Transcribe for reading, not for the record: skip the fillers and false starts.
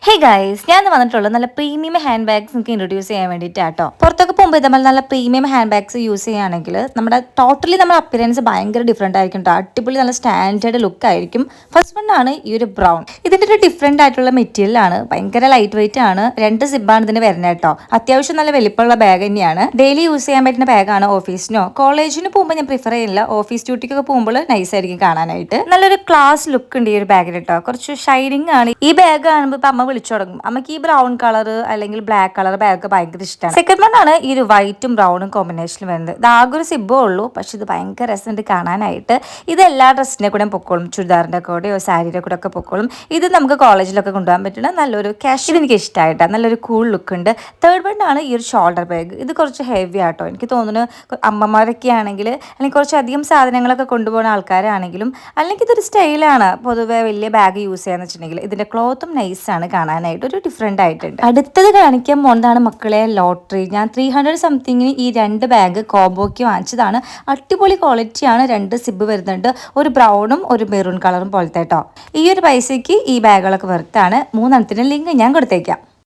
Hey guys, ഞാൻ വന്നിട്ടുള്ളത് നല്ല പ്രീമിയം ഹാൻഡ് ബാഗ്സ് നിങ്ങൾക്ക് ഇൻട്രൊഡ്യൂസ് ചെയ്യാൻ വേണ്ടിയിട്ടാട്ടോ. പുറത്തൊക്കെ പോകുമ്പോൾ നമ്മൾ നല്ല പ്രീമിയം ഹാൻഡ് ബാഗ്സ് യൂസ് ചെയ്യുകയാണെങ്കിൽ നമ്മുടെ നമ്മുടെ അപ്പിയറൻസ് ഭയങ്കര ഡിഫറെൻ്റ് ആയിരിക്കും കേട്ടോ. അടിപൊളി നല്ല സ്റ്റാൻഡേർഡ് ലുക്ക് ആയിരിക്കും. ഫസ്റ്റ് വൺ ആണ് ഈ ഒരു ബ്രൗൺ. ഇതിൻ്റെ ഒരു ഡിഫറെൻ്റ് ആയിട്ടുള്ള മെറ്റീരിയൽ ആണ്. ഭയങ്കര ലൈറ്റ് വെയിറ്റ് ആണ്. 2 സിബാണ് ഇതിന് വരുന്നത് കേട്ടോ. അത്യാവശ്യം നല്ല വലിപ്പമുള്ള ബാഗ് തന്നെയാണ്. ഡെയിലി യൂസ് ചെയ്യാൻ പറ്റുന്ന ബാഗാണ്. ഓഫീസിനോ കോളേജിന് പോകുമ്പോൾ ഞാൻ പ്രിഫർ ചെയ്യില്ല. ഓഫീസ് ഡ്യൂട്ടിക്കൊക്കെ പോകുമ്പോൾ നൈസ് ആയിരിക്കും കാണാനായിട്ട്. നല്ലൊരു ക്ലാസ് ലുക്ക് ഉണ്ട് ഈ ഒരു ബാഗിൽ കേട്ടോ. കുറച്ച് ഷൈനിങ് ആണ്. ഈ ബാഗ് കാണുമ്പോൾ ഇപ്പം അമ്മ വിളിച്ചു തുടങ്ങും. അമ്മക്ക് ഈ ബ്രൗൺ കളർ അല്ലെങ്കിൽ ബ്ലാക്ക് കളർ ബാഗ് ഭയങ്കര ഇഷ്ടമാണ്. സെക്കൻഡ് വൺ ആണ് ഈ ഒരു വൈറ്റും ബ്രൗണും കോമ്പിനേഷനിൽ വരുന്നത്. ഇത് ആകെ ഒരു സിബോ ഉള്ളൂ, പക്ഷെ ഇത് ഭയങ്കര രസമുണ്ട് കാണാനായിട്ട്. ഇത് എല്ലാ ഡ്രസ്സിനെ കൂടെ പൊക്കോളും. ചുരിദാറിന്റെ കൂടെയോ സാരിയുടെ കൂടെ ഒക്കെ പൊക്കോളും. ഇത് നമുക്ക് കോളേജിലൊക്കെ കൊണ്ടുപോകാൻ പറ്റുന്ന നല്ലൊരു ക്യാഷ്. ഇത് എനിക്ക് ഇഷ്ടമായിട്ടാണ്. നല്ലൊരു കൂൾ ലുക്ക് ഉണ്ട്. തേർഡ് വൺ ആണ് ഈ ഒരു ഷോൾഡർ ബാഗ്. ഇത് കുറച്ച് ഹെവി ആട്ടോ. എനിക്ക് തോന്നുന്നു അമ്മമാരൊക്കെ ആണെങ്കിൽ അല്ലെങ്കിൽ കുറച്ചധികം സാധനങ്ങളൊക്കെ കൊണ്ടുപോകുന്ന ആൾക്കാരാണെങ്കിലും അല്ലെങ്കിൽ ഇതൊരു സ്റ്റൈലാണ്. പൊതുവെ വലിയ ബാഗ് യൂസ് ചെയ്യാന്ന് വെച്ചിട്ടുണ്ടെങ്കിൽ ഇതിന്റെ ക്ലോത്തും നൈസാണ് കാണാനായിട്ട്. ഒരു ഡിഫറെൻ്റ് ആയിട്ടുണ്ട്. അടുത്തത് കാണിക്കാൻ പോകുന്നതാണ് മക്കളെ ലോട്ടറി. ഞാൻ 300 സംതിങ്ങിന് ഈ 2 ബാഗ് കോംബോക്ക് വാങ്ങിച്ചതാണ്. അടിപൊളി ക്വാളിറ്റിയാണ്. 2 സിബ് വരുന്നുണ്ട്. ഒരു ബ്രൗണും ഒരു മെറൂൺ കളറും പോലത്തെ കേട്ടോ. ഈ ഒരു പൈസയ്ക്ക് ഈ ബാഗുകളൊക്കെ വെറുത്താണ്. 3 ലിങ്ക് ഞാൻ കൊടുത്തേക്കാം.